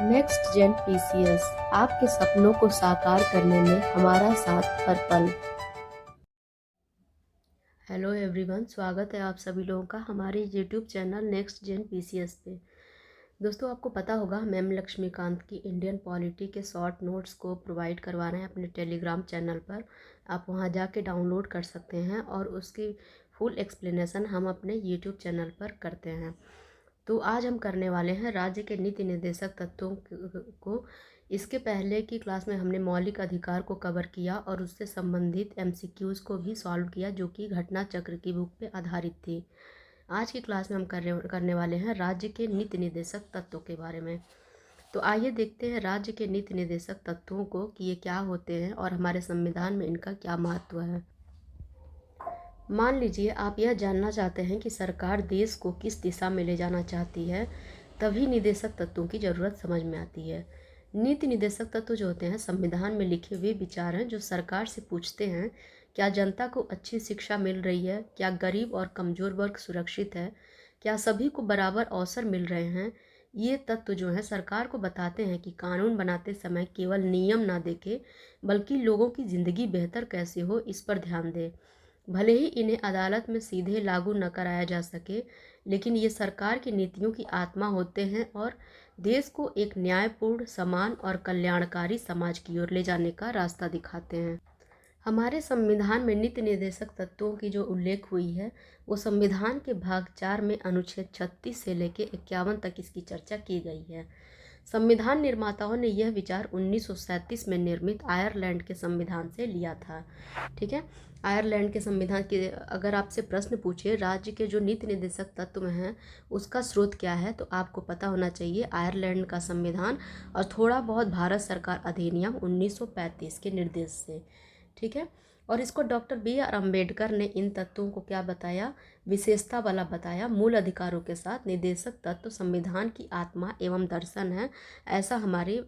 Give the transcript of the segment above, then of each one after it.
Next gen PCS आपके सपनों को साकार करने में हमारा साथ हर पल। हेलो एवरीवन, स्वागत है आप सभी लोगों का हमारे YouTube channel next gen PCS पे। दोस्तों, आपको पता होगा हम एम लक्ष्मीकांत की इंडियन पॉलिटी के शॉर्ट नोट्स को प्रोवाइड करवा रहे हैं अपने टेलीग्राम चैनल पर। आप वहां जाके डाउनलोड कर सकते हैं और उसकी फुल एक्सप्लेनेशन हम अपने यूट्यूब चैनल पर करते हैं। तो आज हम करने वाले हैं राज्य के नीति निर्देशक तत्वों को। इसके पहले की क्लास में हमने मौलिक अधिकार को कवर किया और उससे संबंधित एमसीक्यूज़ को भी सॉल्व किया, जो कि घटना चक्र की बुक पे आधारित थी। आज की क्लास में हम करने वाले हैं राज्य के नीति निर्देशक तत्वों के बारे में। तो आइए देखते हैं राज्य के नीति निर्देशक तत्वों को कि ये क्या होते हैं और हमारे संविधान में इनका क्या महत्व है। मान लीजिए आप यह जानना चाहते हैं कि सरकार देश को किस दिशा में ले जाना चाहती है, तभी निर्देशक तत्वों की ज़रूरत समझ में आती है। नीति निर्देशक तत्व जो होते हैं संविधान में लिखे हुए विचार हैं जो सरकार से पूछते हैं क्या जनता को अच्छी शिक्षा मिल रही है, क्या गरीब और कमज़ोर वर्ग सुरक्षित है, क्या सभी को बराबर अवसर मिल रहे हैं। ये तत्व जो है सरकार को बताते हैं कि कानून बनाते समय केवल नियम ना देखे बल्कि लोगों की ज़िंदगी बेहतर कैसे हो इस पर ध्यान दे। भले ही इन्हें अदालत में सीधे लागू न कराया जा सके, लेकिन ये सरकार की नीतियों की आत्मा होते हैं और देश को एक न्यायपूर्ण, समान और कल्याणकारी समाज की ओर ले जाने का रास्ता दिखाते हैं। हमारे संविधान में नीति निर्देशक तत्वों की जो उल्लेख हुई है वो संविधान के भाग 4 में अनुच्छेद 36 से लेकर 51 तक इसकी चर्चा की गई है। संविधान निर्माताओं ने यह विचार 1937 में निर्मित आयरलैंड के संविधान से लिया था। ठीक है, आयरलैंड के संविधान के अगर आपसे प्रश्न पूछे राज्य के जो नीति निर्देशक तत्व हैं उसका स्रोत क्या है, तो आपको पता होना चाहिए आयरलैंड का संविधान और थोड़ा बहुत भारत सरकार अधिनियम 1935 के निर्देश से। ठीक है, और इसको डॉक्टर बी आर अम्बेडकर ने इन तत्वों को क्या बताया, विशेषता वाला बताया। मूल अधिकारों के साथ निर्देशक तत्व संविधान की आत्मा एवं दर्शन है, ऐसा हमारे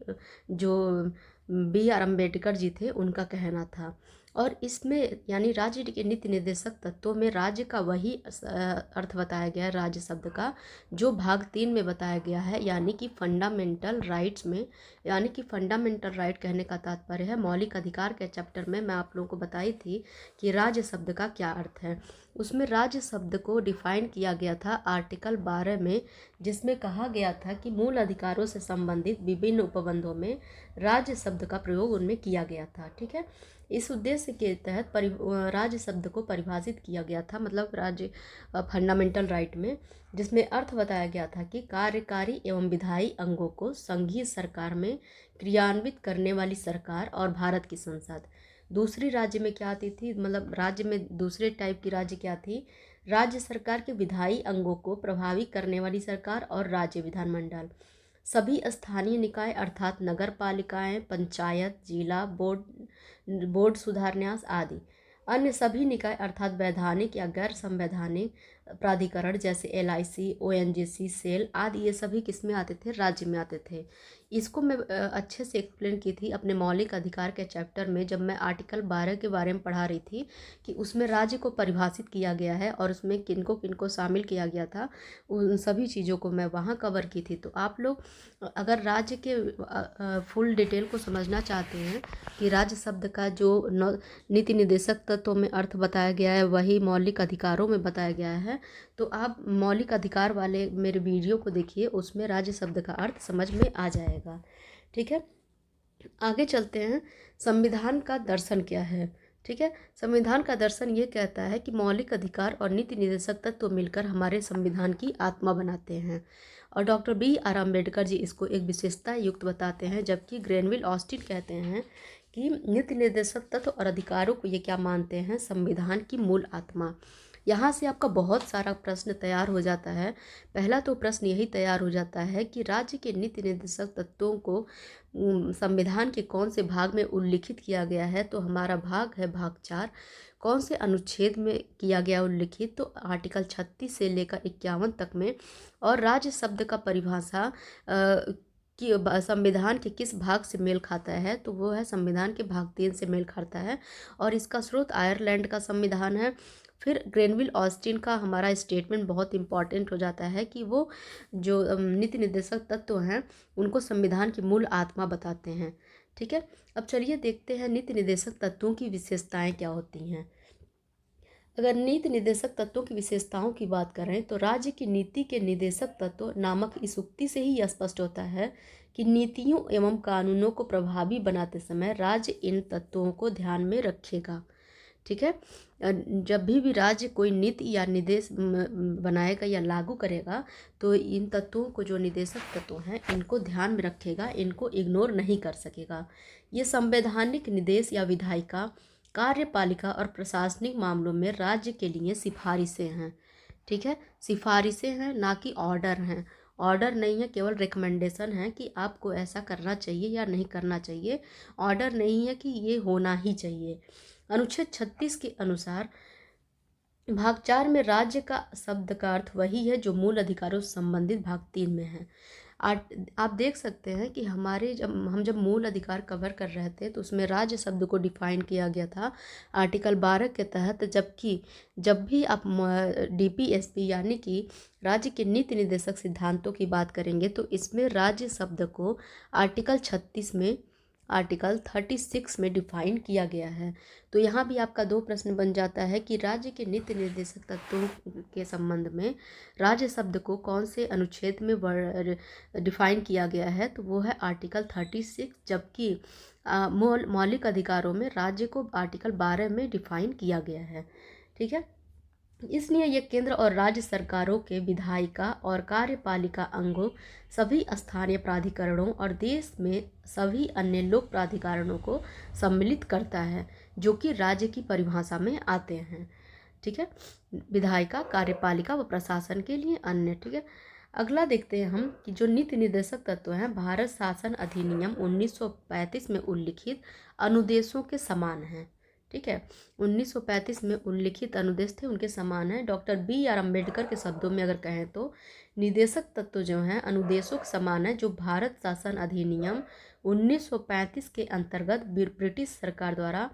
जो बी आर अम्बेडकर जी थे उनका कहना था। और इसमें यानी राज्य के नीति निर्देशक तत्वों में राज्य का वही अर्थ बताया गया है राज्य शब्द का जो भाग 3 में बताया गया है, यानी कि फंडामेंटल राइट्स में। यानी कि फंडामेंटल राइट कहने का तात्पर्य है मौलिक अधिकार के चैप्टर में मैं आप लोगों को बताई थी कि राज्य शब्द का क्या अर्थ है। उसमें राज्य शब्द को डिफाइन किया गया था आर्टिकल 12 में, जिसमें कहा गया था कि मूल अधिकारों से संबंधित विभिन्न उपबंधों में राज्य शब्द का प्रयोग उनमें किया गया था। ठीक है, इस उद्देश्य के तहत राज्य शब्द को परिभाषित किया गया था, मतलब राज्य फंडामेंटल राइट में, जिसमें अर्थ बताया गया था कि कार्यकारी एवं विधायी अंगों को संघीय सरकार में क्रियान्वित करने वाली सरकार और भारत की संसद। दूसरी राज्य में क्या आती थी, मतलब राज्य में दूसरे टाइप की राज्य क्या थी, राज्य सरकार के विधायी अंगों को प्रभावी करने वाली सरकार और राज्य विधानमंडल। सभी स्थानीय निकाय अर्थात नगर पालिकाएँ, पंचायत, जिला बोर्ड सुधार न्यास आदि। अन्य सभी निकाय अर्थात वैधानिक या गैर संवैधानिक प्राधिकरण जैसे LIC, ONGC, सेल आदि, ये सभी किस में आते थे, राज्य में आते थे। इसको मैं अच्छे से एक्सप्लेन की थी अपने मौलिक अधिकार के चैप्टर में, जब मैं आर्टिकल 12 के बारे में पढ़ा रही थी कि उसमें राज्य को परिभाषित किया गया है और उसमें किनको किनको शामिल किया गया था, उन सभी चीज़ों को मैं वहाँ कवर की थी। तो आप लोग अगर राज्य के फुल डिटेल को समझना चाहते हैं कि राज्य शब्द का जो नीति निर्देशक तत्वों में अर्थ बताया गया है वही मौलिक अधिकारों में बताया गया है, तो आप मौलिक अधिकार वाले मेरे वीडियो को देखिए, उसमें राज्य शब्द का अर्थ समझ में आ जाएगा। ठीक है, आगे चलते हैं। संविधान का दर्शन क्या है। ठीक है, संविधान का दर्शन ये कहता है कि मौलिक अधिकार और नीति निर्देशक तत्व मिलकर हमारे संविधान की आत्मा बनाते हैं, और डॉक्टर BR अम्बेडकर जी इसको एक विशेषता युक्त बताते हैं, जबकि ग्रेनविल ऑस्टिन कहते हैं कि नीति निर्देशक तत्व और अधिकारों को ये क्या मानते हैं, संविधान की मूल आत्मा। यहाँ से आपका बहुत सारा प्रश्न तैयार हो जाता है। पहला तो प्रश्न यही तैयार हो जाता है कि राज्य के नीति निर्देशक तत्वों को संविधान के कौन से भाग में उल्लिखित किया गया है, तो हमारा भाग है भाग 4। कौन से अनुच्छेद में किया गया उल्लिखित, तो आर्टिकल 36 से लेकर 51 तक में। और राज्य शब्द का परिभाषा कि संविधान के किस भाग से मेल खाता है, तो वो है संविधान के भाग 3 से मेल खाता है, और इसका स्रोत आयरलैंड का संविधान है। फिर ग्रेनविल ऑस्टिन का हमारा स्टेटमेंट बहुत इंपॉर्टेंट हो जाता है कि वो जो नीति निर्देशक तत्व हैं उनको संविधान की मूल आत्मा बताते हैं। ठीक है, अब चलिए देखते हैं नीति निर्देशक तत्वों की विशेषताएं क्या होती हैं। अगर नीति निर्देशक तत्वों की विशेषताओं की बात करें तो राज्य की नीति के निर्देशक तत्व नामक इस उक्ति से ही यह स्पष्ट होता है कि नीतियों एवं कानूनों को प्रभावी बनाते समय राज्य इन तत्वों को ध्यान में रखेगा। ठीक है, जब भी राज्य कोई नीति या निर्देश बनाएगा या लागू करेगा तो इन तत्वों को, जो निर्देशक तत्व हैं, इनको ध्यान में रखेगा, इनको इग्नोर नहीं कर सकेगा। ये संवैधानिक निर्देश या विधायिका, कार्यपालिका और प्रशासनिक मामलों में राज्य के लिए सिफारिशें हैं। ठीक है, सिफारिशें हैं, ना कि ऑर्डर हैं। ऑर्डर नहीं है, केवल रिकमेंडेशन है कि आपको ऐसा करना चाहिए या नहीं करना चाहिए। ऑर्डर नहीं है कि ये होना ही चाहिए। अनुच्छेद 36 के अनुसार भाग 4 में राज्य का शब्द का अर्थ वही है जो मूल अधिकारों से संबंधित भाग 3 में है। आप देख सकते हैं कि हमारे जब मूल अधिकार कवर कर रहे थे तो उसमें राज्य शब्द को डिफाइन किया गया था आर्टिकल 12 के तहत, जबकि जब भी आप डीपीएसपी यानी कि राज्य के नीति निर्देशक सिद्धांतों की बात करेंगे तो इसमें राज्य शब्द को आर्टिकल 36 में डिफाइन किया गया है। तो यहाँ भी आपका 2 प्रश्न बन जाता है कि राज्य के नीति निर्देशक तत्वों के संबंध में राज्य शब्द को कौन से अनुच्छेद में डिफाइन किया गया है, तो वो है आर्टिकल 36, जबकि मौलिक अधिकारों में राज्य को आर्टिकल 12 में डिफाइन किया गया है। ठीक है, इसलिए ये केंद्र और राज्य सरकारों के विधायिका और कार्यपालिका अंगों, सभी स्थानीय प्राधिकरणों और देश में सभी अन्य लोक प्राधिकरणों को सम्मिलित करता है जो कि राज्य की परिभाषा में आते हैं। ठीक है, विधायिका, कार्यपालिका व प्रशासन के लिए अन्य। ठीक है, अगला देखते हैं हम कि जो नीति निर्देशक तत्व हैं भारत शासन अधिनियम 1935 में उल्लिखित अनुदेशों के समान हैं। ठीक है, 1935 में उल्लिखित अनुदेश थे, उनके समान है। डॉक्टर BR अम्बेडकर के शब्दों में अगर कहें तो निर्देशक तत्व जो हैं अनुदेशों के समान है जो भारत शासन अधिनियम 1935 के अंतर्गत ब्रिटिश सरकार द्वारा,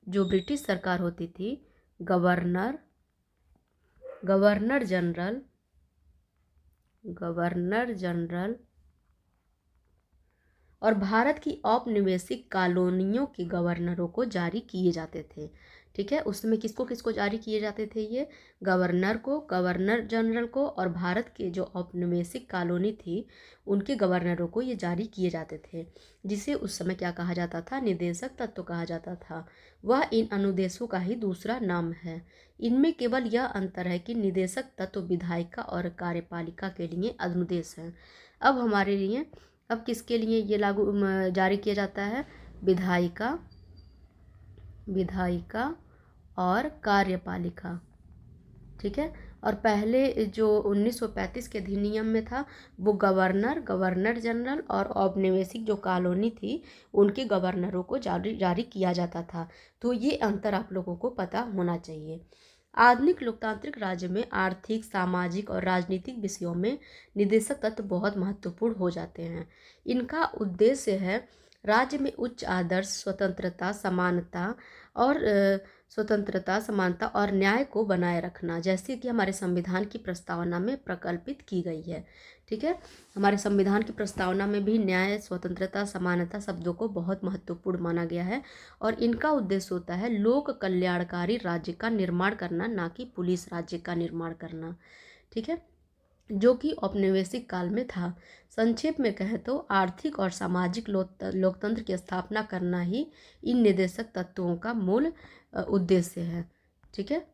जो ब्रिटिश सरकार होती थी, गवर्नर जनरल और भारत की औपनिवेशिक कॉलोनियों के गवर्नरों को जारी किए जाते थे। ठीक है, उस समय किसको किसको जारी किए जाते थे? ये गवर्नर जनरल को और भारत के जो औपनिवेशिक कॉलोनी थी उनके गवर्नरों को ये जारी किए जाते थे, जिसे उस समय क्या कहा जाता था? निर्देशक तत्व कहा जाता था। वह इन अनुदेशों का ही दूसरा नाम है। इनमें केवल यह अंतर है कि निर्देशक तत्व विधायिका और कार्यपालिका के लिए अनुदेश हैं। अब किसके लिए ये जारी किया जाता है? विधायिका और कार्यपालिका। ठीक है, और पहले जो 1935 के अधिनियम में था वो गवर्नर जनरल और औपनिवेशिक जो कॉलोनी थी उनके गवर्नरों को जारी किया जाता था। तो ये अंतर आप लोगों को पता होना चाहिए। आधुनिक लोकतांत्रिक राज्य में आर्थिक, सामाजिक और राजनीतिक विषयों में निर्देशक तत्व बहुत महत्वपूर्ण हो जाते हैं। इनका उद्देश्य है राज्य में उच्च आदर्श, स्वतंत्रता, समानता और न्याय को बनाए रखना, जैसे कि हमारे संविधान की प्रस्तावना में प्रकल्पित की गई है। ठीक है, हमारे संविधान की प्रस्तावना में भी न्याय, स्वतंत्रता, समानता शब्दों को बहुत महत्वपूर्ण माना गया है और इनका उद्देश्य होता है लोक कल्याणकारी राज्य का निर्माण करना, ना कि पुलिस राज्य का निर्माण करना। ठीक है, जो कि औपनिवेशिक काल में था। संक्षेप में कहें तो आर्थिक और सामाजिक लोकतंत्र की स्थापना करना ही इन निर्देशक तत्वों का मूल उद्देश्य है। ठीक है,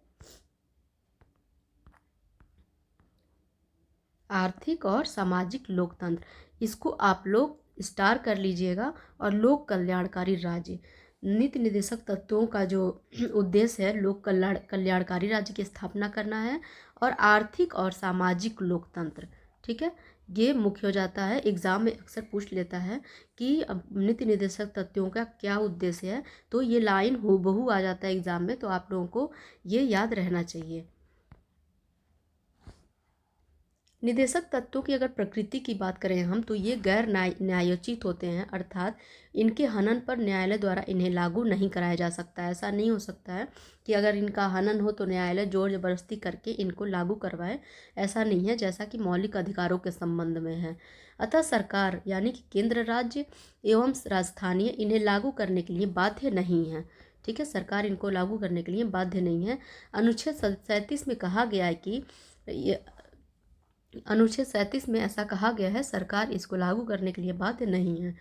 आर्थिक और सामाजिक लोकतंत्र, इसको आप लोग स्टार कर लीजिएगा। और लोक कल्याणकारी राज्य, नीति निर्देशक तत्वों का जो उद्देश्य है लोक कल्याणकारी राज्य की स्थापना करना है और आर्थिक और सामाजिक लोकतंत्र। ठीक है, ये मुख्य हो जाता है। एग्जाम में अक्सर पूछ लेता है कि नीति निर्देशक तत्वों का क्या उद्देश्य है, तो ये लाइन हूबहू आ जाता है एग्जाम में, तो आप लोगों को ये याद रहना चाहिए। निदेशक तत्वों की अगर प्रकृति की बात करें हम, तो ये गैर न्यायोचित होते हैं, अर्थात इनके हनन पर न्यायालय द्वारा इन्हें लागू नहीं कराया जा सकता है। ऐसा नहीं हो सकता है कि अगर इनका हनन हो तो न्यायालय जोर जबरदस्ती करके इनको लागू करवाए। ऐसा नहीं है, जैसा कि मौलिक अधिकारों के संबंध में है। अतः सरकार यानी कि केंद्र, राज्य एवं राजस्थानीय इन्हें लागू करने के लिए बाध्य नहीं है। ठीक है, सरकार इनको लागू करने के लिए बाध्य नहीं है। अनुच्छेद 37 में कहा गया है कि अनुच्छेद 37 में ऐसा कहा गया है, सरकार इसको लागू करने के लिए बाध्य नहीं है।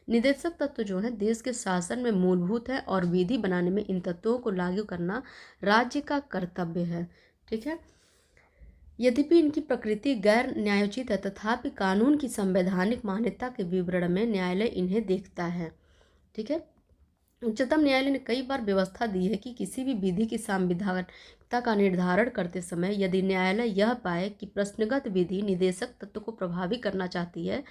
निदेशक तत्व जो है देश के शासन में मूलभूत है और विधि बनाने में इन तत्वों को लागू करना राज्य का कर्तव्य है। ठीक है, यद्यपि इनकी प्रकृति गैर न्यायोचित है, तथापि कानून की संवैधानिक मान्यता के विवरण में न्यायालय इन्हें देखता है। ठीक है, उच्चतम न्यायालय ने कई बार व्यवस्था दी है कि किसी भी विधि की संविधानिकता का निर्धारण करते समय यदि न्यायालय यह पाए कि प्रश्नगत विधि निदेशक तत्व को प्रभावित करना चाहती है,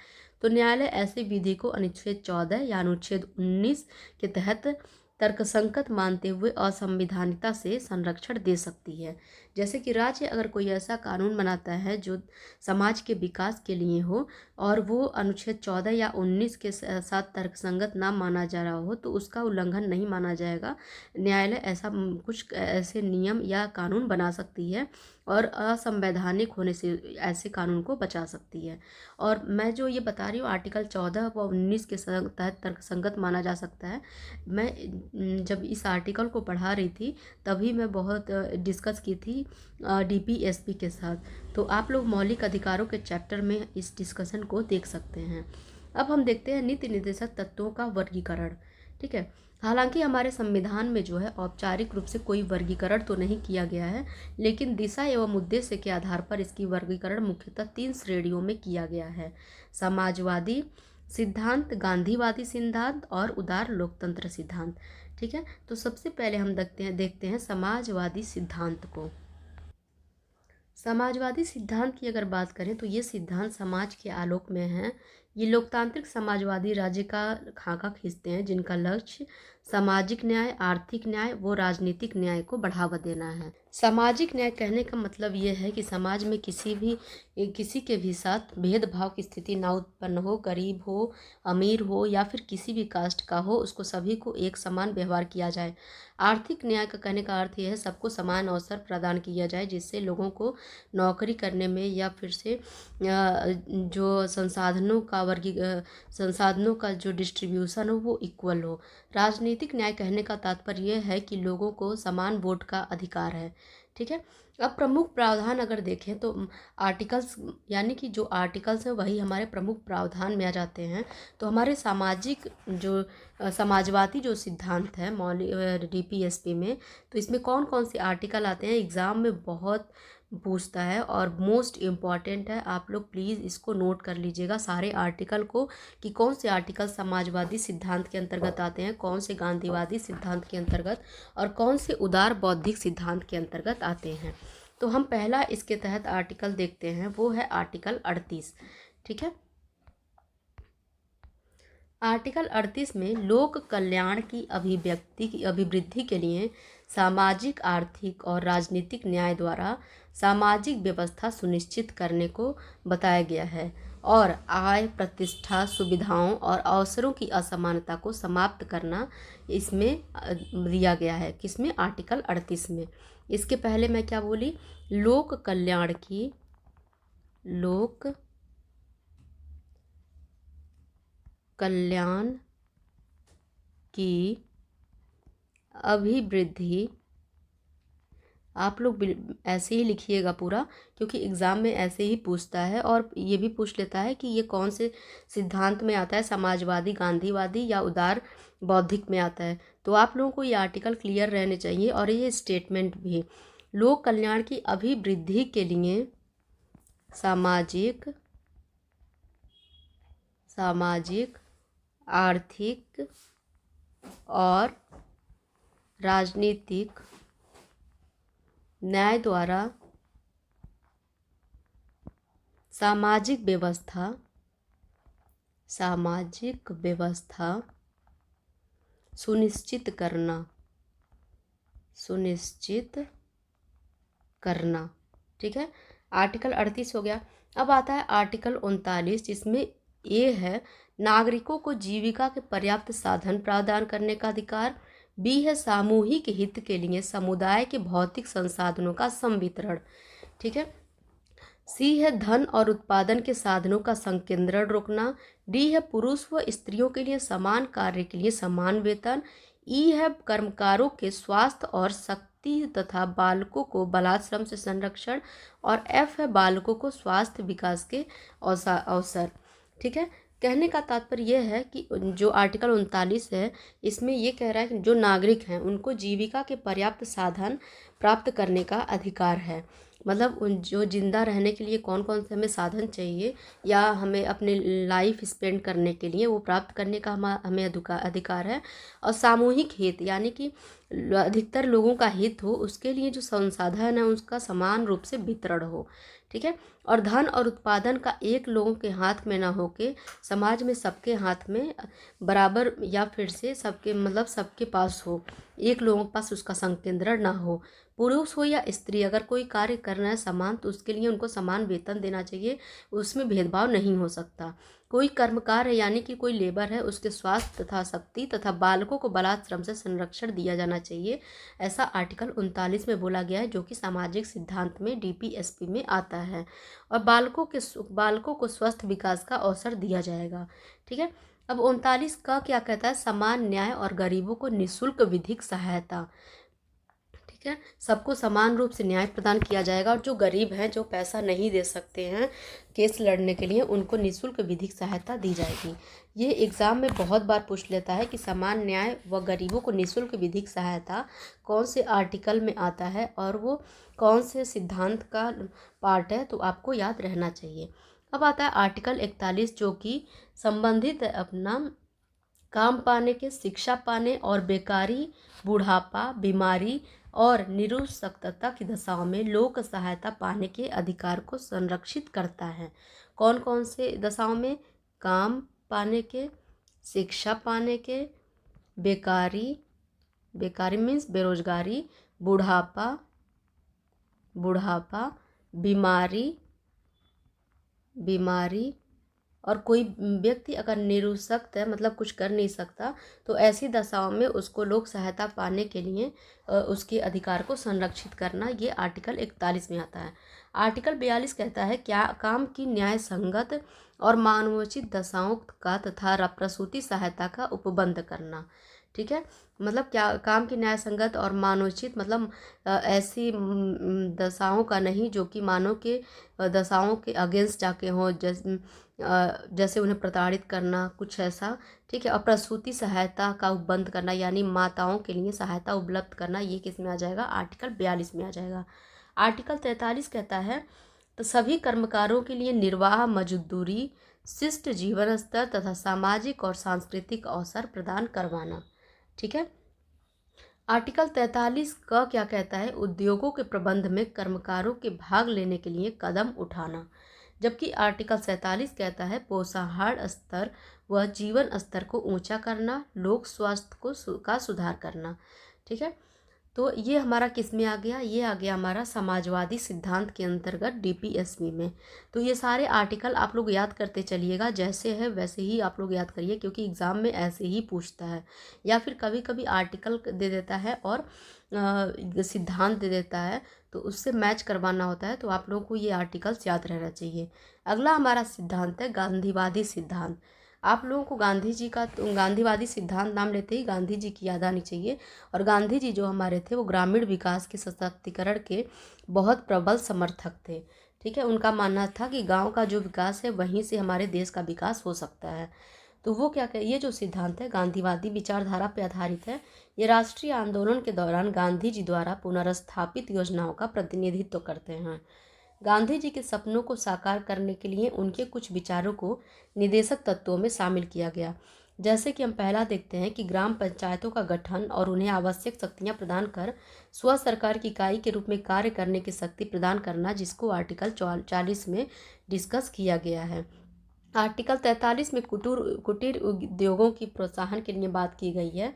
तो न्यायालय ऐसी विधि को अनुच्छेद 14 या अनुच्छेद 19 के तहत तर्कसंगत मानते हुए असंवैधानिकता से संरक्षण दे सकती है। जैसे कि राज्य अगर कोई ऐसा कानून बनाता है जो समाज के विकास के लिए हो और वो अनुच्छेद 14 या 19 के साथ तर्कसंगत ना माना जा रहा हो, तो उसका उल्लंघन नहीं माना जाएगा। न्यायालय ऐसा कुछ ऐसे नियम या कानून बना सकती है और असंवैधानिक होने से ऐसे कानून को बचा सकती है। और मैं जो ये बता रही हूँ आर्टिकल 14 व 19 के तहत तर्कसंगत माना जा सकता है, मैं जब इस आर्टिकल को पढ़ा रही थी तभी मैं बहुत डिस्कस की थी डीपीएसपी के साथ। तो आप लोग मौलिक अधिकारों के चैप्टर में इस डिस्कशन को देख सकते हैं। अब हम देखते हैं नीति निर्देशक तत्वों का वर्गीकरण। ठीक है, हालांकि हमारे संविधान में जो है औपचारिक रूप से कोई वर्गीकरण तो नहीं किया गया है, लेकिन दिशा एवं उद्देश्य के आधार पर इसकी वर्गीकरण मुख्यतः 3 श्रेणियों में किया गया है: समाजवादी सिद्धांत, गांधीवादी सिद्धांत और उदार लोकतंत्र सिद्धांत। ठीक है, तो सबसे पहले हम देखते हैं समाजवादी सिद्धांत को। समाजवादी सिद्धांत की अगर बात करें तो ये सिद्धांत समाज के आलोक में है। ये लोकतांत्रिक समाजवादी राज्य का खाका खींचते हैं, जिनका लक्ष्य सामाजिक न्याय, आर्थिक न्याय व राजनीतिक न्याय को बढ़ावा देना है। सामाजिक न्याय कहने का मतलब ये है कि समाज में किसी के भी साथ भेदभाव की स्थिति ना उत्पन्न हो, गरीब हो, अमीर हो या फिर किसी भी कास्ट का हो, उसको सभी को एक समान व्यवहार किया जाए। आर्थिक न्याय का कहने का अर्थ यह है सबको समान अवसर प्रदान किया जाए, जिससे लोगों को नौकरी करने में या फिर से जो संसाधनों का जो डिस्ट्रीब्यूशन हो वो इक्वल हो। राजनीतिक न्याय कहने का तात्पर्य यह है कि लोगों को समान वोट का अधिकार है। ठीक है, अब प्रमुख प्रावधान अगर देखें तो आर्टिकल्स यानी कि जो आर्टिकल्स हैं वही हमारे प्रमुख प्रावधान में आ जाते हैं। तो हमारे समाजवादी जो सिद्धांत है मौलिक डीपीएसपी में, तो इसमें कौन कौन से आर्टिकल आते हैं एग्ज़ाम में बहुत पूछता है और मोस्ट इम्पॉर्टेंट है। आप लोग प्लीज़ इसको नोट कर लीजिएगा सारे आर्टिकल को, कि कौन से आर्टिकल समाजवादी सिद्धांत के अंतर्गत आते हैं, कौन से गांधीवादी सिद्धांत के अंतर्गत और कौन से उदार बौद्धिक सिद्धांत के अंतर्गत आते हैं। तो हम पहला इसके तहत आर्टिकल देखते हैं, वो है आर्टिकल 38। ठीक है, आर्टिकल 38 में लोक कल्याण की अभिवृद्धि के लिए सामाजिक, आर्थिक और राजनीतिक न्याय द्वारा सामाजिक व्यवस्था सुनिश्चित करने को बताया गया है और आय, प्रतिष्ठा, सुविधाओं और अवसरों की असमानता को समाप्त करना इसमें दिया गया है। किसमें? आर्टिकल 38 में। इसके पहले मैं क्या बोली? लोक कल्याण की अभिवृद्धि, आप लोग ऐसे ही लिखिएगा पूरा, क्योंकि एग्ज़ाम में ऐसे ही पूछता है और ये भी पूछ लेता है कि ये कौन से सिद्धांत में आता है, समाजवादी, गांधीवादी या उदार बौद्धिक में आता है। तो आप लोगों को ये आर्टिकल क्लियर रहने चाहिए और ये स्टेटमेंट भी। लोक कल्याण की अभिवृद्धि के लिए सामाजिक, आर्थिक और राजनीतिक न्याय द्वारा सामाजिक व्यवस्था सुनिश्चित करना। ठीक है, आर्टिकल 38 हो गया। अब आता है आर्टिकल 39, जिसमें ए है नागरिकों को जीविका के पर्याप्त साधन प्रदान करने का अधिकार। बी है सामूहिक हित के लिए समुदाय के भौतिक संसाधनों का संवितरण। ठीक है। सी है धन और उत्पादन के साधनों का संकेंद्रण रोकना। डी है पुरुष व स्त्रियों के लिए समान कार्य के लिए समान वेतन। ई है कर्मकारों के स्वास्थ्य और शक्ति तथा बालकों को बलात्श्रम से संरक्षण। और एफ है बालकों को स्वास्थ्य विकास के अवसर। ठीक है। कहने का तात्पर्य यह है कि जो आर्टिकल 39 है, इसमें ये कह रहा है कि जो नागरिक हैं उनको जीविका के पर्याप्त साधन प्राप्त करने का अधिकार है। मतलब उन जो जिंदा रहने के लिए कौन कौन से हमें साधन चाहिए या हमें अपने लाइफ स्पेंड करने के लिए वो प्राप्त करने का हमें अधिकार है। और सामूहिक हित यानी कि अधिकतर लोगों का हित हो, उसके लिए जो संसाधन है उसका समान रूप से वितरण हो। ठीक है। और धन और उत्पादन का एक लोगों के हाथ में ना हो के समाज में सबके हाथ में बराबर या फिर से सबके मतलब सबके पास हो, एक लोगों के पास उसका संकेंद्रण ना हो। पुरुष हो या स्त्री, अगर कोई कार्य करना है समान तो उसके लिए उनको समान वेतन देना चाहिए, उसमें भेदभाव नहीं हो सकता। कोई कर्मकार है यानी कि कोई लेबर है, उसके स्वास्थ्य तथा शक्ति तथा बालकों को बलात्श्रम से संरक्षण दिया जाना चाहिए। ऐसा आर्टिकल 39 में बोला गया है, जो कि सामाजिक सिद्धांत में DPSP में आता है। और बालकों को स्वस्थ विकास का अवसर दिया जाएगा। ठीक है। अब 39 का क्या कहता है, समान न्याय और गरीबों को निःशुल्क विधिक सहायता। ठीक है। सबको समान रूप से न्याय प्रदान किया जाएगा और जो गरीब हैं, जो पैसा नहीं दे सकते हैं केस लड़ने के लिए, उनको निःशुल्क विधिक सहायता दी जाएगी। ये एग्ज़ाम में बहुत बार पूछ लेता है कि समान न्याय व गरीबों को निःशुल्क विधिक सहायता कौन से आर्टिकल में आता है और वो कौन से सिद्धांत का पार्ट है, तो आपको याद रहना चाहिए। अब आता है आर्टिकल 41, जो कि संबंधित है अपना काम पाने के, शिक्षा पाने और बेकारी, बुढ़ापा, बीमारी और निरुक्तता की दशाओं में लोक सहायता पाने के अधिकार को संरक्षित करता है। कौन कौन से दशाओं में? काम पाने के, शिक्षा पाने के, बेकारी, बेकारी मीन्स बेरोजगारी, बुढ़ापा, बीमारी, और कोई व्यक्ति अगर निरुशक्त है, मतलब कुछ कर नहीं सकता, तो ऐसी दशाओं में उसको लोक सहायता पाने के लिए उसके अधिकार को संरक्षित करना, ये आर्टिकल 41 में आता है। आर्टिकल 42 कहता है क्या काम की न्याय संगत और मानवोचित दशाओं का तथा प्रसूति सहायता का उपबंध करना। ठीक है। मतलब क्या काम की न्याय संगत और मानवोचित, मतलब ऐसी दशाओं का नहीं जो कि मानव के दशाओं के अगेंस्ट जाके हों, जैसे उन्हें प्रताड़ित करना, कुछ ऐसा। ठीक है। और प्रसूति सहायता का उपबंध करना यानी माताओं के लिए सहायता उपलब्ध करना, ये किस में आ जाएगा? आर्टिकल 42 में आ जाएगा। आर्टिकल 43 कहता है तो सभी कर्मकारों के लिए निर्वाह मजदूरी, शिष्ट जीवन स्तर तथा सामाजिक और सांस्कृतिक अवसर प्रदान करवाना। ठीक है। आर्टिकल 43 का क्या कहता है? उद्योगों के प्रबंध में कर्मकारों के भाग लेने के लिए कदम उठाना। जबकि आर्टिकल 47 कहता है पोषाहार स्तर व जीवन स्तर को ऊंचा करना, लोक स्वास्थ्य का सुधार करना। ठीक है। तो ये हमारा किस में आ गया? ये आ गया हमारा समाजवादी सिद्धांत के अंतर्गत DPSP में। तो ये सारे आर्टिकल आप लोग याद करते चलिएगा, जैसे है वैसे ही आप लोग याद करिए, क्योंकि एग्ज़ाम में ऐसे ही पूछता है, या फिर कभी कभी आर्टिकल दे देता है और सिद्धांत दे देता है, तो उससे मैच करवाना होता है। तो आप लोगों को ये आर्टिकल्स याद रहना चाहिए। अगला हमारा सिद्धांत है गांधीवादी सिद्धांत। आप लोगों को गांधी जी का, तो गांधीवादी सिद्धांत नाम लेते ही गांधी जी की याद आनी चाहिए। और गांधी जी जो हमारे थे वो ग्रामीण विकास के सशक्तिकरण के बहुत प्रबल समर्थक थे। ठीक है। उनका मानना था कि गांव का जो विकास है वहीं से हमारे देश का विकास हो सकता है। तो वो क्या ये जो सिद्धांत है गांधीवादी विचारधारा पर आधारित है। ये राष्ट्रीय आंदोलन के दौरान गांधी जी द्वारा पुनर्स्थापित योजनाओं का प्रतिनिधित्व करते हैं। गांधी जी के सपनों को साकार करने के लिए उनके कुछ विचारों को निदेशक तत्वों में शामिल किया गया। जैसे कि हम पहला देखते हैं कि ग्राम पंचायतों का गठन और उन्हें आवश्यक शक्तियां प्रदान कर स्व सरकार की इकाई के रूप में कार्य करने की शक्ति प्रदान करना, जिसको आर्टिकल 40 में डिस्कस किया गया है। आर्टिकल 43 में कुटीर उद्योगों की प्रोत्साहन के लिए बात की गई है,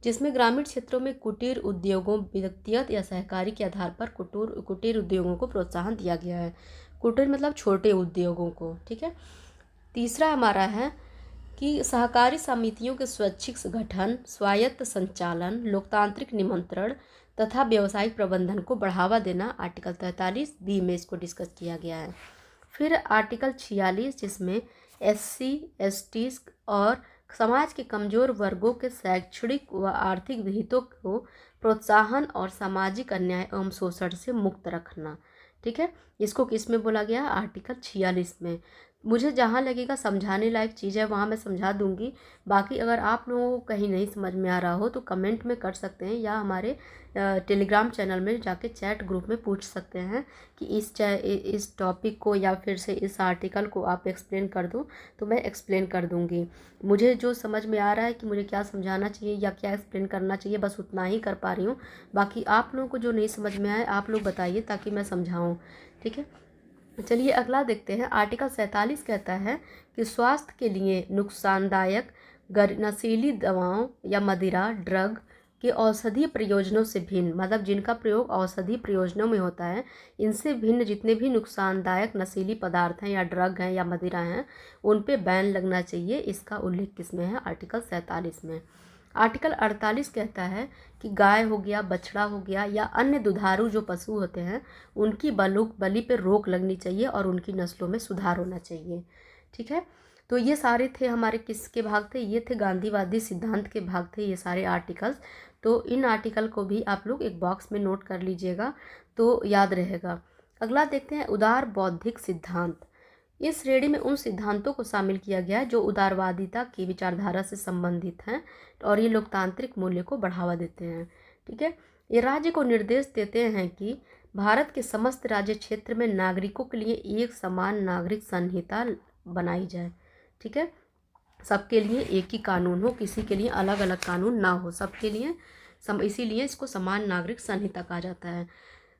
जिसमें ग्रामीण क्षेत्रों में कुटीर उद्योगों व्यक्तिगत या सहकारी के आधार पर कुटीर उद्योगों को प्रोत्साहन दिया गया है। कुटीर मतलब छोटे उद्योगों को, ठीक है। तीसरा हमारा है कि सहकारी समितियों के स्वैच्छिक गठन, स्वायत्त संचालन, लोकतांत्रिक निमंत्रण तथा व्यावसायिक प्रबंधन को बढ़ावा देना, आर्टिकल 43 बी में इसको डिस्कस किया गया है। फिर आर्टिकल 46 जिसमें SC ST और समाज के कमजोर वर्गों के शैक्षणिक व आर्थिक हितों को प्रोत्साहन और सामाजिक अन्याय एवं शोषण से मुक्त रखना, ठीक है। इसको किस में बोला गया? आर्टिकल 46 में। मुझे जहाँ लगेगा समझाने लायक चीज़ है वहाँ मैं समझा दूंगी। बाकी अगर आप लोगों को कहीं नहीं समझ में आ रहा हो तो कमेंट में कर सकते हैं, या हमारे टेलीग्राम चैनल में जाके चैट ग्रुप में पूछ सकते हैं कि इस टॉपिक को या फिर से इस आर्टिकल को आप एक्सप्लेन कर दो, तो मैं एक्सप्लेन कर दूंगी। मुझे जो समझ में आ रहा है कि मुझे क्या समझाना चाहिए या क्या एक्सप्लेन करना चाहिए, बस उतना ही कर पा रही हूँ। बाकी आप लोगों को जो नहीं समझ में आए आप लोग बताइए ताकि मैं समझाऊँ, ठीक है। चलिए अगला देखते हैं। आर्टिकल 47 कहता है कि स्वास्थ्य के लिए नुकसानदायक नशीली दवाओं या मदिरा ड्रग के औषधीय प्रयोजनों से भिन्न, मतलब जिनका प्रयोग औषधीय प्रयोजनों में होता है, इनसे भिन्न जितने भी नुकसानदायक नशीली पदार्थ हैं या ड्रग हैं या मदिरा हैं, उन पे बैन लगना चाहिए। इसका उल्लेख किसमें है? आर्टिकल 47 में। आर्टिकल 48 कहता है कि गाय हो गया, बछड़ा हो गया या अन्य दुधारू जो पशु होते हैं, उनकी बलि पे रोक लगनी चाहिए और उनकी नस्लों में सुधार होना चाहिए, ठीक है। तो ये सारे थे हमारे किसके भाग थे? ये थे गांधीवादी सिद्धांत के भाग थे ये सारे आर्टिकल्स। तो इन आर्टिकल को भी आप लोग एक बॉक्स में नोट कर लीजिएगा तो याद रहेगा। अगला देखते हैं उदार बौद्धिक सिद्धांत। इस श्रेणी में उन सिद्धांतों को शामिल किया गया है जो उदारवादिता की विचारधारा से संबंधित हैं और ये लोकतांत्रिक मूल्य को बढ़ावा देते हैं, ठीक है। ये राज्य को निर्देश देते हैं कि भारत के समस्त राज्य क्षेत्र में नागरिकों के लिए एक समान नागरिक संहिता बनाई जाए, ठीक है। सबके लिए एक ही कानून हो, किसी के लिए अलग अलग कानून ना हो, सबके लिए इसीलिए इसको समान नागरिक संहिता कहा जाता है।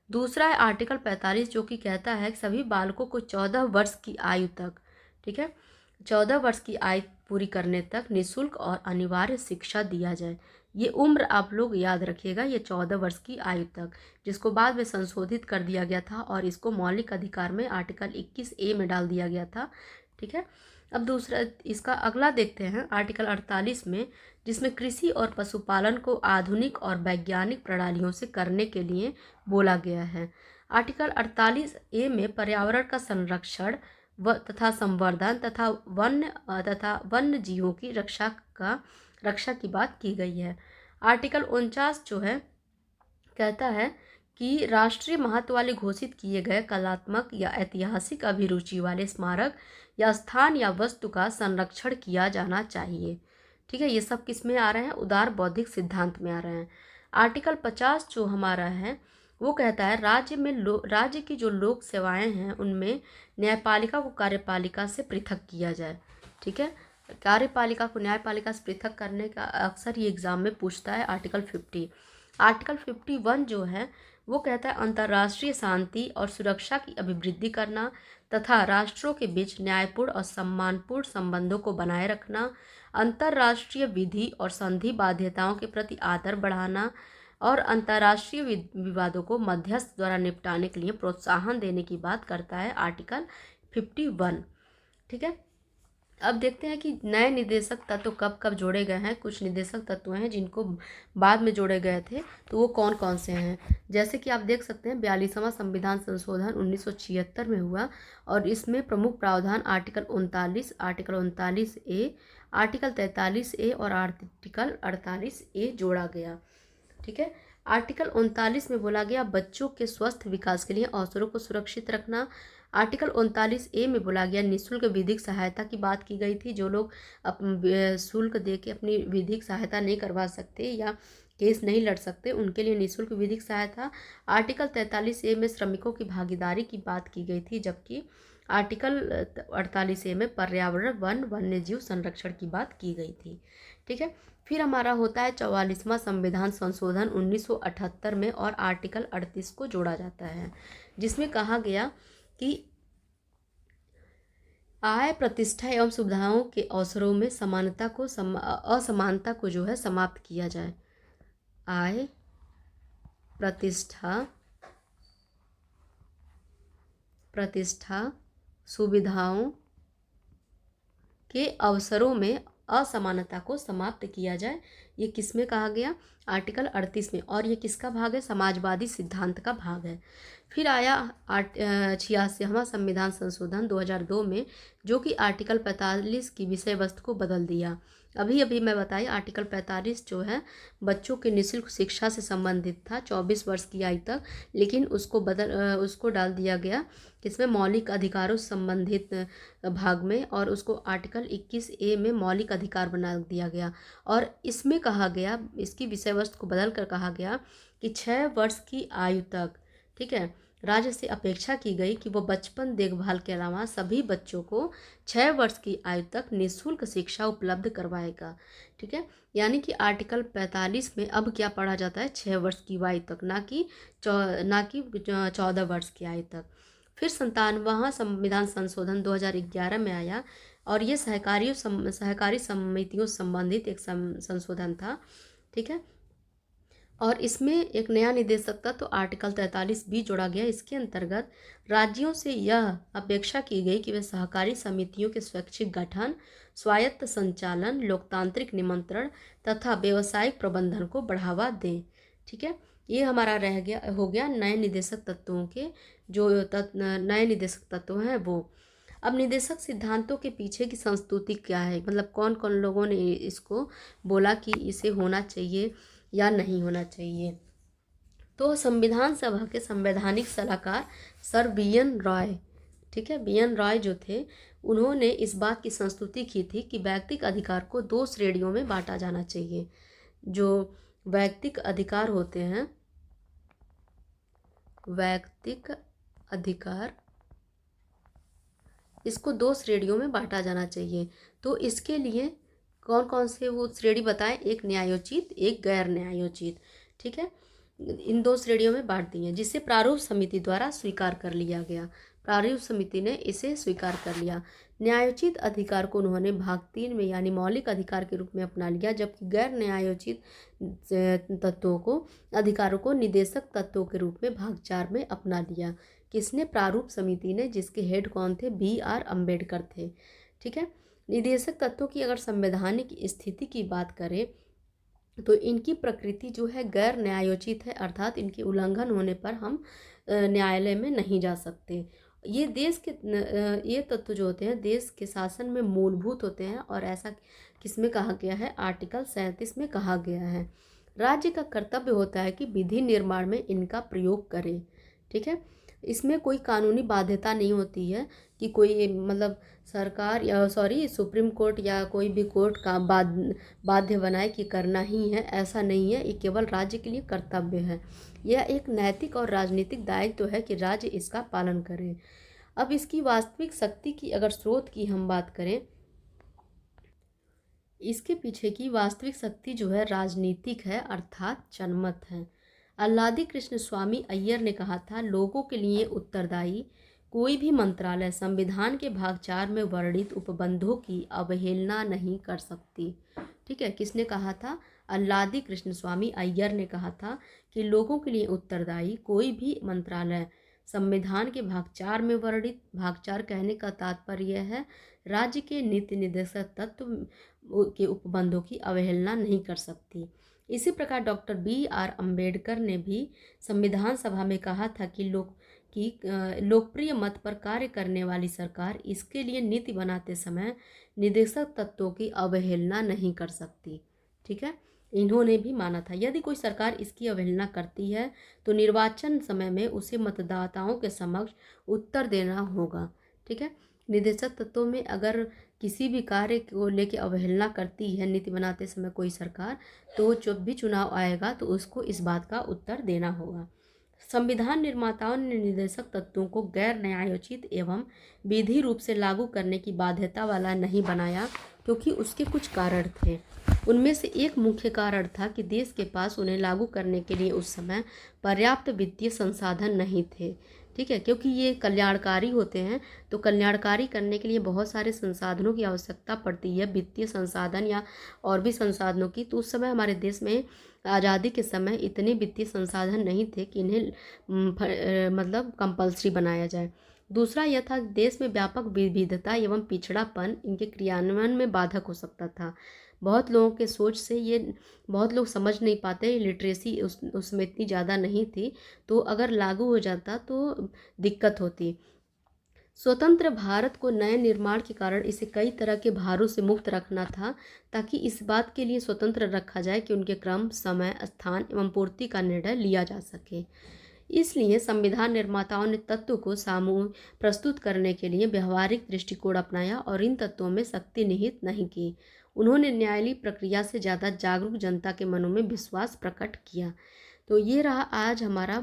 दूसरा है आर्टिकल 45 जो कि कहता है कि सभी बालकों को 14 वर्ष की आयु तक, ठीक है, 14 वर्ष की आयु पूरी करने तक निःशुल्क और अनिवार्य शिक्षा दिया जाए। ये उम्र आप लोग याद रखिएगा, ये 14 वर्ष की आयु तक, जिसको बाद में संशोधित कर दिया गया था और इसको मौलिक अधिकार में आर्टिकल 21A में डाल दिया गया था, ठीक है। अब दूसरा इसका अगला देखते हैं आर्टिकल 48 में, जिसमें कृषि और पशुपालन को आधुनिक और वैज्ञानिक प्रणालियों से करने के लिए बोला गया है। आर्टिकल 48A में पर्यावरण का संरक्षण तथा संवर्धन तथा वन्य जीवों की रक्षा की बात की गई है। आर्टिकल 49 जो है कहता है कि राष्ट्रीय महत्व वाले घोषित किए गए कलात्मक या ऐतिहासिक अभिरुचि वाले स्मारक या स्थान या वस्तु का संरक्षण किया जाना चाहिए, ठीक है। ये सब किस में आ रहे हैं? उदार बौद्धिक सिद्धांत में आ रहे हैं। आर्टिकल 50 जो हमारा है वो कहता है राज्य की जो लोक सेवाएं हैं उनमें न्यायपालिका को कार्यपालिका से पृथक किया जाए, ठीक है। कार्यपालिका को न्यायपालिका से पृथक करने का अक्सर ये एग्जाम में पूछता है। आर्टिकल 50। आर्टिकल 51 जो है वो कहता है अंतर्राष्ट्रीय शांति और सुरक्षा की अभिवृद्धि करना तथा राष्ट्रों के बीच न्यायपूर्ण और सम्मानपूर्ण संबंधों को बनाए रखना, अंतर्राष्ट्रीय विधि और संधि बाध्यताओं के प्रति आदर बढ़ाना और अंतर्राष्ट्रीय विवादों को मध्यस्थ द्वारा निपटाने के लिए प्रोत्साहन देने की बात करता है आर्टिकल 51, ठीक है। अब देखते हैं कि नए निदेशक तत्व कब कब जोड़े गए हैं। कुछ निदेशक तत्व हैं जिनको बाद में जोड़े गए थे, तो वो कौन कौन से हैं? जैसे कि आप देख सकते हैं 42वां संविधान संशोधन 1976 में हुआ और इसमें प्रमुख प्रावधान article 39, article 39A, article 43A और आर्टिकल 48A जोड़ा गया, ठीक है। आर्टिकल 39 में बोला गया बच्चों के स्वस्थ विकास के लिए अवसरों को सुरक्षित रखना। आर्टिकल 39A में बोला गया निःशुल्क विधिक सहायता की बात की गई थी। जो लोग शुल्क दे के अपनी विधिक सहायता नहीं करवा सकते या केस नहीं लड़ सकते उनके लिए निःशुल्क विधिक सहायता। आर्टिकल 43A में श्रमिकों की भागीदारी की बात की गई थी, जबकि आर्टिकल 48A में पर्यावरण वन्य जीव संरक्षण की बात की गई थी, ठीक है। फिर हमारा होता है 44वां संविधान संशोधन 1978 में और आर्टिकल 38 को जोड़ा जाता है, जिसमें कहा गया कि आय प्रतिष्ठा एवं सुविधाओं के अवसरों में असमानता को जो है समाप्त किया जाए। आय प्रतिष्ठा प्रतिष्ठा, सुविधाओं के अवसरों में असमानता को समाप्त किया जाए। ये किस में कहा गया? आर्टिकल 38 में। और ये किसका भाग है? समाजवादी सिद्धांत का भाग है। फिर आया 86वां संविधान संशोधन 2002 में, जो कि आर्टिकल 45 की विषय वस्तु को बदल दिया। अभी अभी मैं बताई आर्टिकल 45 जो है बच्चों के निःशुल्क शिक्षा से संबंधित था 24 वर्ष की आयु तक, लेकिन उसको डाल दिया गया किसमें? मौलिक अधिकारों से संबंधित भाग में, और उसको आर्टिकल 21A में मौलिक अधिकार बना दिया गया। और इसमें कहा गया, इसकी विषय वस्तु को बदल कर कहा गया कि 6 वर्ष की आयु तक, ठीक है, राज्य से अपेक्षा की गई कि वो बचपन देखभाल के अलावा सभी बच्चों को 6 वर्ष की आयु तक निःशुल्क शिक्षा उपलब्ध करवाएगा। ठीक है, यानी कि आर्टिकल 45 में अब क्या पढ़ा जाता है? 6 वर्ष की आयु तक, ना कि 14 वर्ष की आयु तक। फिर 57वां संविधान संशोधन 2011 में आया, और ये सहकारी समितियों से संबंधित एक संशोधन था। ठीक है, और इसमें एक नया निदेशक तत्व तो आर्टिकल 43 भी जोड़ा गया। इसके अंतर्गत राज्यों से यह अपेक्षा की गई कि वे सहकारी समितियों के स्वैच्छिक गठन, स्वायत्त संचालन, लोकतांत्रिक निमंत्रण तथा व्यावसायिक प्रबंधन को बढ़ावा दें। ठीक है, ये हमारा हो गया नए निदेशक तत्वों के जो नए निदेशक तत्व हैं वो। अब निदेशक सिद्धांतों के पीछे की संस्तुति क्या है, मतलब कौन कौन लोगों ने इसको बोला कि इसे होना चाहिए या नहीं होना चाहिए। तो संविधान सभा के संवैधानिक सलाहकार सर BN रॉय, ठीक है, BN रॉय जो थे, उन्होंने इस बात की संस्तुति की थी कि व्यक्तिक अधिकार को 2 श्रेणियों में बांटा जाना चाहिए। जो व्यक्तिक अधिकार होते हैं, व्यक्तिक अधिकार, इसको 2 श्रेणियों में बांटा जाना चाहिए। तो इसके लिए कौन कौन से वो श्रेणी बताएं? एक न्यायोचित, एक गैर न्यायोचित। ठीक है, इन 2 श्रेणियों में बांट दी है, जिसे प्रारूप समिति द्वारा स्वीकार कर लिया गया। प्रारूप समिति ने इसे स्वीकार कर लिया। न्यायोचित अधिकार को उन्होंने भाग 3 में यानी मौलिक अधिकार के रूप में अपना लिया, जबकि गैर न्यायोचित तत्वों को अधिकारों को निदेशक तत्वों के रूप में भाग 4 में अपना लिया। किसने? प्रारूप समिति ने, जिसके हेड कौन थे? BR अम्बेडकर थे। ठीक है, निदेशक तत्वों की अगर संवैधानिक स्थिति की बात करें तो इनकी प्रकृति जो है गैर न्यायोचित है, अर्थात इनके उल्लंघन होने पर हम न्यायालय में नहीं जा सकते। ये देश के ये तत्व जो होते हैं देश के शासन में मूलभूत होते हैं, और ऐसा किसमें कहा गया है? आर्टिकल 37 में कहा गया है। राज्य का कर्तव्य होता है कि विधि निर्माण में इनका प्रयोग करे। ठीक है, इसमें कोई कानूनी बाध्यता नहीं होती है कि कोई मतलब सरकार या सुप्रीम कोर्ट या कोई भी कोर्ट का बाध्य बनाए कि करना ही है, ऐसा नहीं है। ये केवल राज्य के लिए कर्तव्य है। यह एक नैतिक और राजनीतिक दायित्व है कि राज्य इसका पालन करे। अब इसकी वास्तविक शक्ति की अगर स्रोत की हम बात करें, इसके पीछे की वास्तविक शक्ति जो है राजनीतिक है, अर्थात जनमत है। अल्लादी कृष्ण स्वामी अय्यर ने कहा था, लोगों के लिए उत्तरदायी कोई भी मंत्रालय संविधान के भाग 4 में वर्णित उपबंधों की अवहेलना नहीं कर सकती। ठीक है, किसने कहा था? अल्लादी कृष्ण स्वामी अय्यर ने कहा था कि लोगों के लिए उत्तरदायी कोई भी मंत्रालय संविधान के भाग 4 में वर्णित, भाग 4 कहने का तात्पर्य है राज्य के नीति निर्देशक तत्व के उपबंधों की अवहेलना नहीं कर सकती। इसी प्रकार डॉक्टर BR अम्बेडकर ने भी संविधान सभा में कहा था कि लोकप्रिय मत पर कार्य करने वाली सरकार इसके लिए नीति बनाते समय निदेशक तत्वों की अवहेलना नहीं कर सकती। ठीक है, इन्होंने भी माना था यदि कोई सरकार इसकी अवहेलना करती है तो निर्वाचन समय में उसे मतदाताओं के समक्ष उत्तर देना होगा। ठीक है, निदेशक तत्वों में अगर किसी भी कार्य को लेकर अवहेलना करती है नीति बनाते समय कोई सरकार, तो जब भी चुनाव आएगा तो उसको इस बात का उत्तर देना होगा। संविधान निर्माताओं ने निदेशक तत्वों को गैर न्यायोचित एवं विधि रूप से लागू करने की बाध्यता वाला नहीं बनाया, क्योंकि उसके कुछ कारण थे। उनमें से एक मुख्य कारण था कि देश के पास उन्हें लागू करने के लिए उस समय पर्याप्त वित्तीय संसाधन नहीं थे। ठीक है, क्योंकि ये कल्याणकारी होते हैं, तो कल्याणकारी करने के लिए बहुत सारे संसाधनों की आवश्यकता पड़ती है, वित्तीय संसाधन या और भी संसाधनों की। तो उस समय हमारे देश में आज़ादी के समय इतने वित्तीय संसाधन नहीं थे कि इन्हें मतलब कंपल्सरी बनाया जाए। दूसरा यह था कि देश में व्यापक विविधता एवं पिछड़ापन इनके क्रियान्वयन में बाधक हो सकता था। बहुत लोगों के सोच से ये बहुत लोग समझ नहीं पाते, लिटरेसी उसमें इतनी ज़्यादा नहीं थी, तो अगर लागू हो जाता तो दिक्कत होती। स्वतंत्र भारत को नए निर्माण के कारण इसे कई तरह के भारों से मुक्त रखना था, ताकि इस बात के लिए स्वतंत्र रखा जाए कि उनके क्रम, समय, स्थान एवं पूर्ति का निर्णय लिया जा सके। इसलिए संविधान निर्माताओं ने तत्व को सामूहिक प्रस्तुत करने के लिए व्यवहारिक दृष्टिकोण अपनाया और इन तत्वों में शक्ति निहित नहीं की। उन्होंने न्यायालयीय प्रक्रिया से ज़्यादा जागरूक जनता के मनों में विश्वास प्रकट किया। तो ये रहा आज हमारा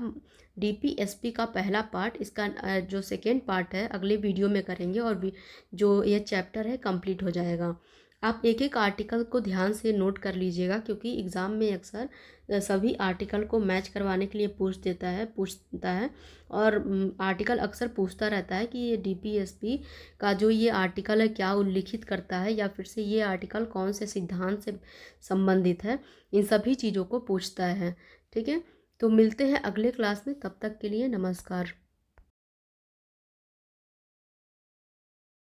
डीपीएसपी का पहला पार्ट। इसका जो सेकेंड पार्ट है अगले वीडियो में करेंगे और भी जो ये चैप्टर है कंप्लीट हो जाएगा। आप एक एक आर्टिकल को ध्यान से नोट कर लीजिएगा, क्योंकि एग्ज़ाम में अक्सर सभी आर्टिकल को मैच करवाने के लिए पूछता है और आर्टिकल अक्सर पूछता रहता है कि ये डीपीएसपी का जो ये आर्टिकल है क्या उल्लिखित करता है, या फिर से ये आर्टिकल कौन से सिद्धांत से संबंधित है, इन सभी चीज़ों को पूछता है। ठीक है, तो मिलते हैं अगले क्लास में, तब तक के लिए नमस्कार।